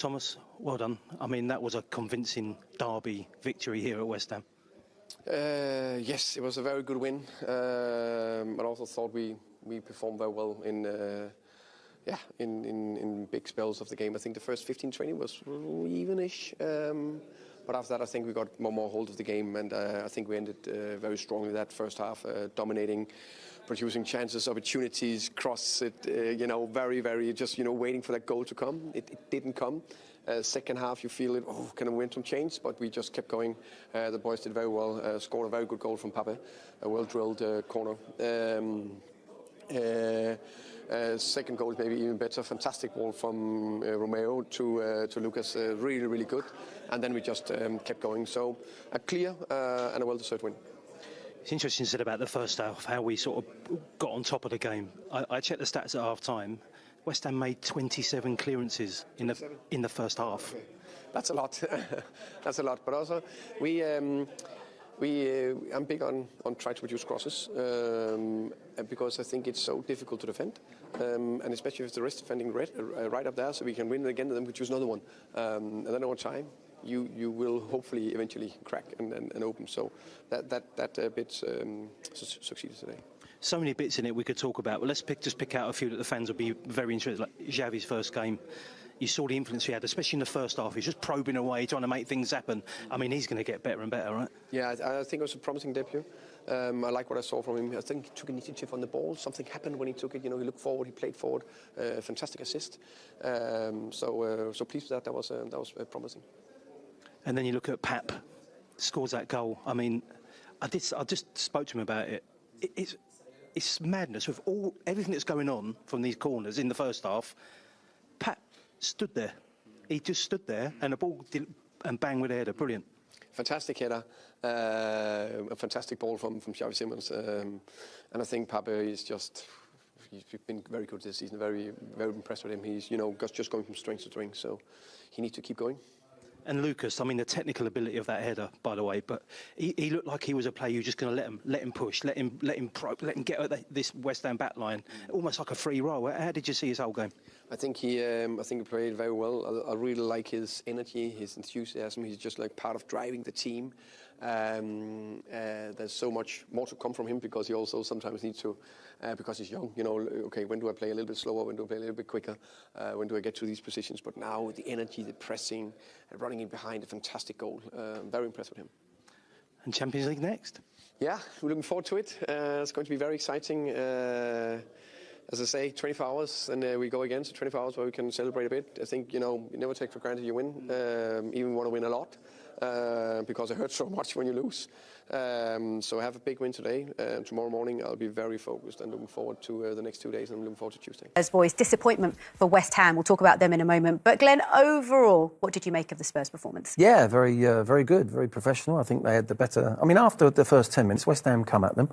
Thomas, well done. I mean, that was a convincing derby victory here at West Ham. Yes, it was a very good win. I also thought we performed very well in big spells of the game. I think the first 15-20 was evenish. But after that, I think we got more hold of the game, and I think we ended very strongly that first half, dominating, producing chances, opportunities, cross it, very, just, waiting for that goal to come. It didn't come. Second half, you feel it, can we win some change? But we just kept going. The boys did very well, scored a very good goal from Pape, a well-drilled corner. Second goal is maybe even better. Fantastic ball from Romeo to Lucas. Really, really good. And then we just kept going. So a clear and a well-deserved win. It's interesting you said about the first half, how we sort of got on top of the game. I checked the stats at half-time. West Ham made 27 clearances in the first half. Okay. That's a lot. That's a lot. But also, I'm big on trying to produce crosses because I think it's so difficult to defend, and especially if the rest defending right up there, so we can win it again and then we choose another one. And then over time, you will hopefully eventually crack and open. So that bit succeeded today. So many bits in it we could talk about. Well, let's just pick out a few that the fans will be very interested. Like Xavi's first game. You saw the influence he had, especially in the first half. He's just probing away, trying to make things happen. I mean, he's going to get better and better, right? Yeah, I think it was a promising debut. I like what I saw from him. I think he took initiative on the ball. Something happened when he took it. He looked forward, he played forward. Fantastic assist. So pleased with that. That was promising. And then you look at Pap, scores that goal. I mean, I just spoke to him about it. It's madness with everything that's going on from these corners in the first half. Pap stood there. He just stood there, and the ball and bang with the header. Brilliant. Fantastic header. A fantastic ball from Xavi Simons. And I think Pape is he's been very good this season. Very, very impressed with him. He's, just going from strength to strength. So he needs to keep going. And Lucas, I mean, the technical ability of that header, by the way, but he looked like he was a player you were just going to let him push, let him get at this West Ham back line, almost like a free roll. How did you see his whole game? I think he played very well. I really like his energy, his enthusiasm. He's just like part of driving the team. There's so much more to come from him because he also sometimes needs to, because he's young, okay, when do I play a little bit slower, when do I play a little bit quicker, when do I get to these positions? But now the energy, the pressing, running in behind, a fantastic goal. Very impressed with him. And Champions League next? Yeah, we're looking forward to it. It's going to be very exciting. As I say, 24 hours, and we go again. So 24 hours where we can celebrate a bit. I think, you never take for granted you win, even want to win a lot, because it hurts so much when you lose. So I have a big win today. Tomorrow morning I'll be very focused and looking forward to the next 2 days, and I'm looking forward to Tuesday. As boys, disappointment for West Ham. We'll talk about them in a moment. But Glenn, overall, what did you make of the Spurs performance? Yeah, very good, very professional. I think they had the better... I mean, after the first 10 minutes, West Ham come at them,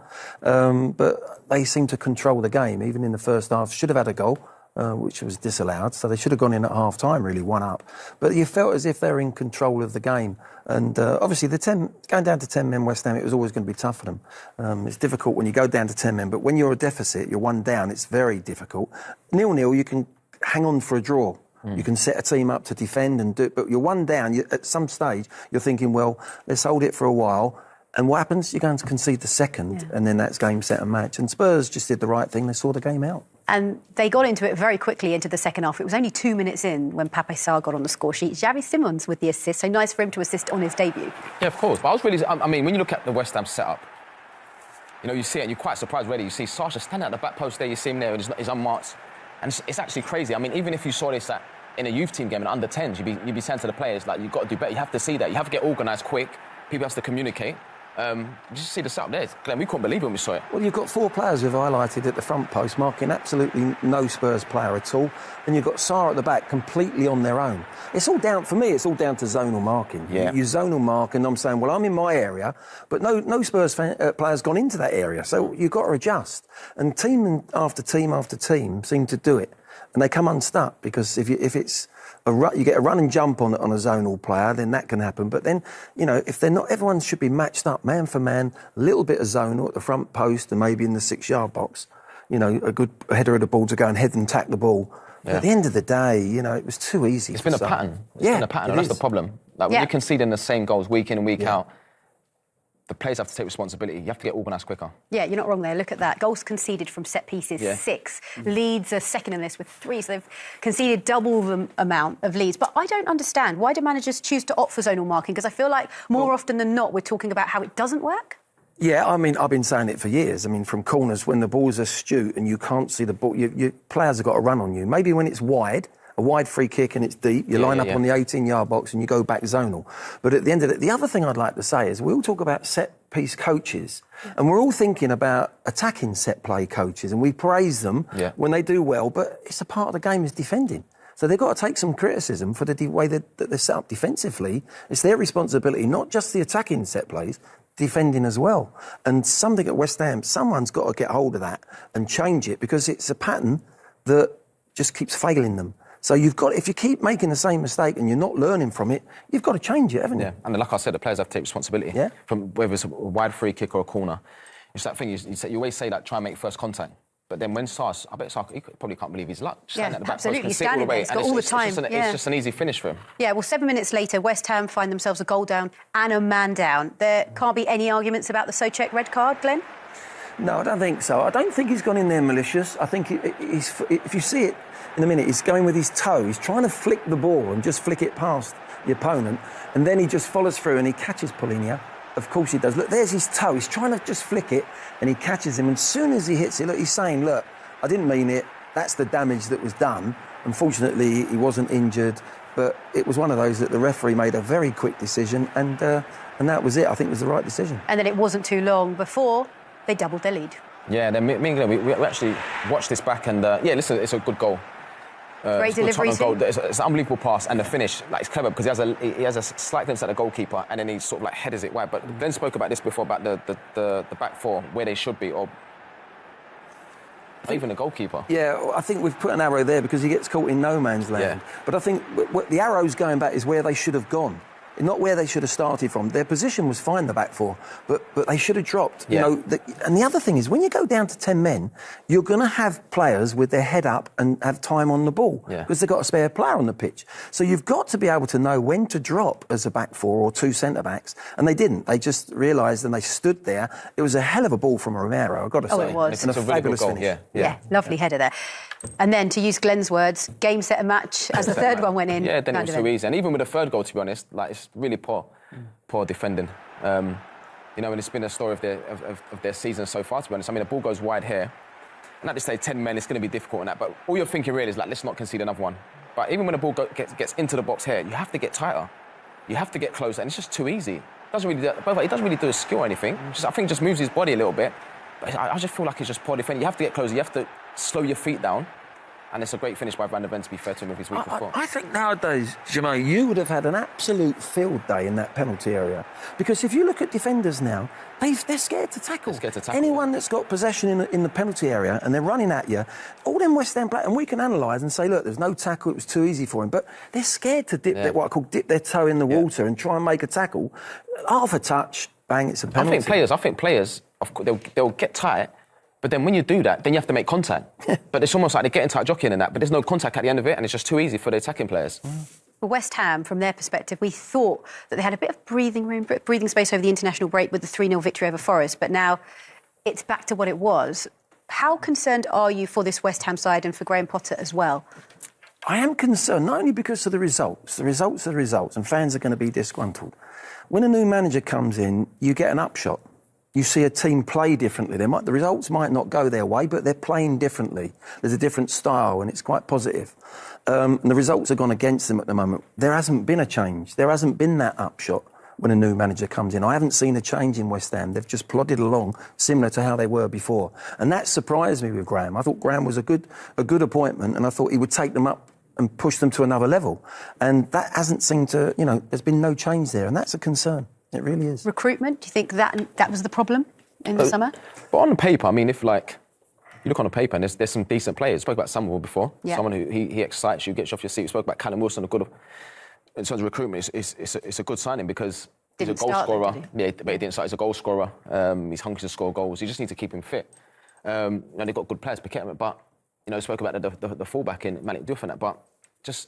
but they seemed to control the game, even in the first half. Should have had a goal, which was disallowed, so they should have gone in at half-time, really, 1-up. But you felt as if they were in control of the game. And obviously, going down to 10 men, West Ham, it was always going to be tough for them. It's difficult when you go down to 10 men, but when you're a deficit, you're 1 down, it's very difficult. 0-0, you can hang on for a draw. You can set a team up to defend and do it, but you're 1 down. At some stage, you're thinking, well, let's hold it for a while. And what happens? You're going to concede the second, and then that's game, set and match. And Spurs just did the right thing. They saw the game out. And they got into it very quickly into the second half. It was only 2 minutes in when Pape Sarr got on the score sheet. Xavi Simons with the assist. So nice for him to assist on his debut. Yeah, of course. But I mean, when you look at the West Ham setup, you see it and you're quite surprised already. You see Souček standing at the back post there. You see him there and he's unmarked. And it's actually crazy. I mean, even if you saw this in a youth team game, in under 10s, you'd be saying to the players, like, you've got to do better. You have to see that. You have to get organised quick. People have to communicate. Just see the setup there. Glenn, we couldn't believe it when we saw it. Well, you've got 4 players who've highlighted at the front post, marking absolutely no Spurs player at all. And you've got Sarr at the back, completely on their own. It's all down to zonal marking. Yeah. You zonal mark, and I'm saying, well, I'm in my area, but no Spurs player's gone into that area. So you've got to adjust. And team after team after team seem to do it. And they come unstuck, because if it's you get a run and jump on a zonal player, then that can happen. But then, if they're not, everyone should be matched up, man for man, a little bit of zonal at the front post and maybe in the 6-yard box. A good header of the ball to go and head and tack the ball. But at the end of the day, you know, it was too easy. It's been a pattern. It's been a pattern, and that's the problem. Like, when you're conceding the same goals week in and week out, the players have to take responsibility. You have to get organised quicker. Yeah, you're not wrong there. Look at that. Goals conceded from set pieces, 6. Leeds are second in this with 3, so they've conceded double the amount of leads. But I don't understand. Why do managers choose to opt for zonal marking? Because I feel like more often than not, we're talking about how it doesn't work. Yeah, I mean, I've been saying it for years. I mean, from corners, when the ball's astute and you can't see the ball, your players have got to run on you. Maybe when it's wide, a wide free kick and it's deep, you line up on the 18-yard box and you go back zonal. But at the end of it, the other thing I'd like to say is we all talk about set-piece coaches and we're all thinking about attacking set-play coaches and we praise them when they do well, but it's a part of the game is defending. So they've got to take some criticism for the way that they're set up defensively. It's their responsibility, not just the attacking set plays, defending as well. And something at West Ham, someone's got to get hold of that and change it because it's a pattern that just keeps failing them. So you've got, if you keep making the same mistake and you're not learning from it, you've got to change it, haven't you? Yeah, and like I said, the players have to take responsibility. Yeah. From whether it's a wide free kick or a corner. It's that thing, you always say that, try and make first contact. But then when Sarr, I bet Sarr, he probably can't believe his luck. Yeah, at the back absolutely. Post, Standing there, he's got all the time. It's just an easy finish for him. Yeah, well, 7 minutes later, West Ham find themselves a goal down and a man down. There can't be any arguments about the Souček red card, Glenn? No, I don't think so. I don't think he's gone in there malicious. I think he's, if you see it in a minute, he's going with his toe. He's trying to flick the ball and just flick it past the opponent. And then he just follows through and he catches Paulinho. Of course he does. Look, there's his toe. He's trying to just flick it and he catches him. And as soon as he hits it, look, he's saying, look, I didn't mean it. That's the damage that was done. Unfortunately, he wasn't injured. But it was one of those that the referee made a very quick decision and that was it. I think it was the right decision. And then it wasn't too long before they doubled their lead. Yeah, then me and Glenn, we actually watched this back and, listen, it's a good goal. Great delivery. It's an unbelievable pass and the finish, like, it's clever because he has a slight glimpse at the goalkeeper and then he sort of like headers it wide. But Glenn spoke about this before, about the back four, where they should be, or even the goalkeeper. Yeah, I think we've put an arrow there because he gets caught in no man's land. Yeah. But I think the arrow's going back is where they should have gone. Not where they should have started from. Their position was fine, the back four, but they should have dropped. Yeah. You know, and the other thing is, when you go down to 10 men, you're going to have players with their head up and have time on the ball because they've got a spare player on the pitch. So you've got to be able to know when to drop as a back four or 2 centre-backs, and they didn't. They just realised and they stood there. It was a hell of a ball from Romero, I've got to say. Oh, it was. And a fabulous goal. finish. Yeah, lovely header there. And then, to use Glenn's words, game, set and match as the third one went in. Yeah, then it was too easy. And even with the third goal, to be honest, like, it's really poor defending. You know, and it's been a story of their season so far, to be honest. I mean, the ball goes wide here. And at this stage, 10 men, it's going to be difficult on that. But all you're thinking really is, like, let's not concede another one. But even when the ball gets into the box here, you have to get tighter. You have to get closer. And it's just too easy. It doesn't really do a skill or anything. I think it just moves his body a little bit. But I just feel like it's just poor defending. You have to get closer. You have to slow your feet down. And it's a great finish by Van der Ven, to be fair to him, with his week before. I think nowadays, Jermaine, you would have had an absolute field day in that penalty area. Because if you look at defenders now, they're scared to tackle. Anyone that's got possession in the penalty area and they're running at you, all them West Ham players, and we can analyse and say, look, there's no tackle, it was too easy for him. But they're scared to dip their toe in the water and try and make a tackle. Half a touch, bang, it's a penalty. I think players, of course, they'll get tight. But then when you do that, then you have to make contact. But it's almost like they're getting tight jockeying and that, but there's no contact at the end of it, and it's just too easy for the attacking players. For West Ham, from their perspective, we thought that they had a bit of breathing space over the international break with the 3-0 victory over Forest, but now it's back to what it was. How concerned are you for this West Ham side and for Graham Potter as well? I am concerned, not only because of the results. The results are the results, and fans are going to be disgruntled. When a new manager comes in, you get an upshot. You see a team play differently. The results might not go their way, but they're playing differently. There's a different style, and it's quite positive. And the results have gone against them at the moment. There hasn't been a change. There hasn't been that upshot when a new manager comes in. I haven't seen a change in West Ham. They've just plodded along, similar to how they were before. And that surprised me with Graham. I thought Graham was a good appointment, and I thought he would take them up and push them to another level. And that hasn't seemed to, there's been no change there, and that's a concern. It really is. Recruitment, do you think that was the problem in the summer? But on paper, I mean, if, like, you look on the paper and there's some decent players. We spoke about Samuel before. Yeah. Someone who he excites you, gets you off your seat. We spoke about Callum Wilson, in terms of recruitment, it's a good signing because he's a goal scorer. Yeah, but he didn't start. He's a goal scorer. He's hungry to score goals. You just need to keep him fit. And they've got good players, but you know, spoke about the fullback in Malik Diouf and that, but just,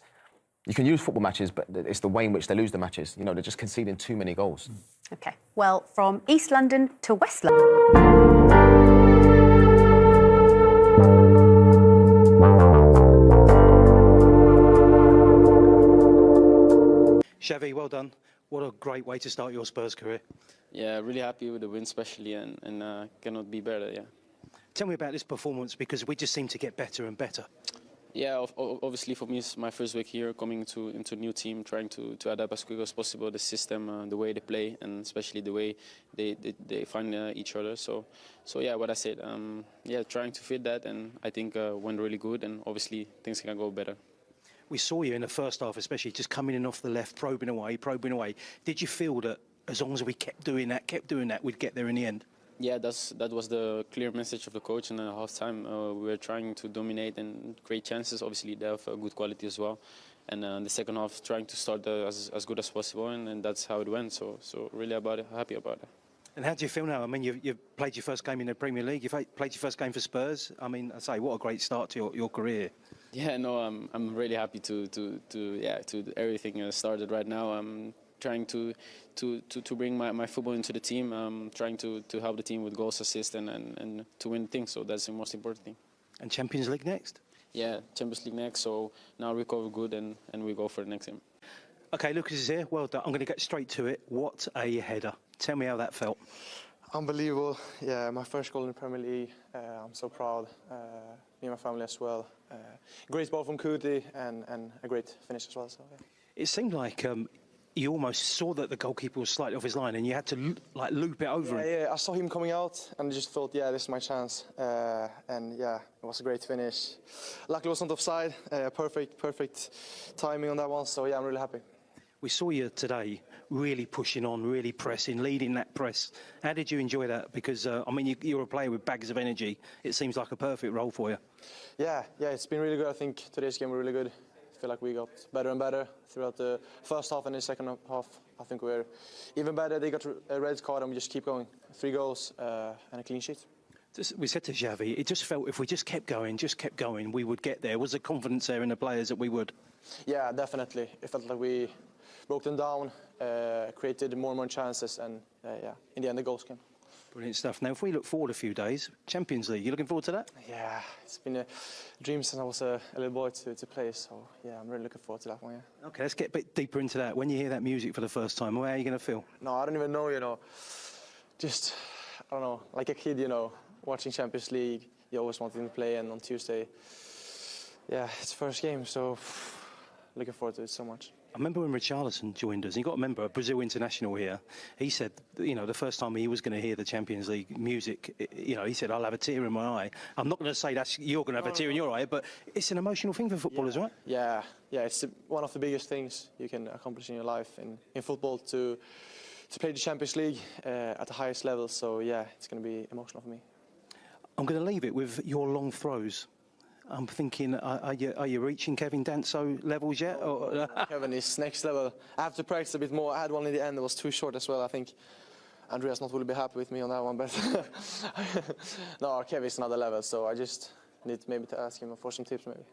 you can use football matches, but it's the way in which they lose the matches. You know, they're just conceding too many goals. OK. Well, from East London to West London. Xavi, well done. What a great way to start your Spurs career. Yeah, really happy with the win especially, and cannot be better, yeah. Tell me about this performance, because we just seem to get better and better. Yeah, obviously for me it's my first week here, coming into a new team, trying to adapt as quick as possible, the system, the way they play, and especially the way they find each other. So yeah, what I said, yeah, trying to fit that, and I think went really good, and obviously things can go better. We saw you in the first half, especially just coming in off the left, probing away. Did you feel that as long as we kept doing that, we'd get there in the end? Yeah, that was the clear message of the coach in the half time. We were trying to dominate and create chances. Obviously, they have good quality as well. And the second half, trying to start as good as possible, and that's how it went. So really happy about it. And how do you feel now? I mean, you've played your first game in the Premier League. You've played your first game for Spurs. I mean, I say, what a great start to your career. Yeah, no, I'm really happy to everything started right now. I'm trying to bring my football into the team. Trying to help the team with goals, assists, and to win things. So that's the most important thing. And Champions League next? Yeah, Champions League next. So now recover good and we go for the next game. Okay, Lucas is here. Well done. I'm going to get straight to it. What a header. Tell me how that felt. Unbelievable. Yeah, my first goal in the Premier League. I'm so proud. Me and my family as well. Great ball from Kuti and a great finish as well. So, yeah. It seemed like you almost saw that the goalkeeper was slightly off his line and you had to loop it over him. Yeah, I saw him coming out and I just thought, yeah, this is my chance. And yeah, it was a great finish. Luckily it wasn't offside. Perfect timing on that one. So yeah, I'm really happy. We saw you today really pushing on, really pressing, leading that press. How did you enjoy that? Because, I mean, you're a player with bags of energy. It seems like a perfect role for you. Yeah, it's been really good. I think today's game was really good. I feel like we got better and better throughout the first half and the second half. I think we're even better. They got a red card and we just keep going. 3 goals and a clean sheet. We said to Xavi, it just felt if we just kept going, we would get there. Was there confidence there in the players that we would? Yeah, definitely. It felt like we broke them down, created more and more chances, and yeah, in the end the goals came. Brilliant stuff. Now, if we look forward a few days, Champions League, you looking forward to that? Yeah, it's been a dream since I was a little boy to play, so yeah, I'm really looking forward to that one, yeah. Okay, let's get a bit deeper into that. When you hear that music for the first time, how are you going to feel? No, I don't even know, just, I don't know, like a kid, watching Champions League, you always wanted to play, and on Tuesday, yeah, it's the first game, so looking forward to it so much. I remember when Richarlison joined us, you got to remember, a Brazil international here, he said, the first time he was going to hear the Champions League music, he said, I'll have a tear in my eye. I'm not going to say you're going to have a tear in your eye, but it's an emotional thing for footballers, right? Yeah, it's one of the biggest things you can accomplish in your life in football to play the Champions League at the highest level. So yeah, it's going to be emotional for me. I'm going to leave it with your long throws. I'm thinking, are you reaching Kevin Danso levels yet? Or? Kevin is next level. I have to practice a bit more. I had one in the end that was too short as well. I think Andreas not will be happy with me on that one, but no, Kevin is another level. So I just need maybe to ask him for some tips maybe.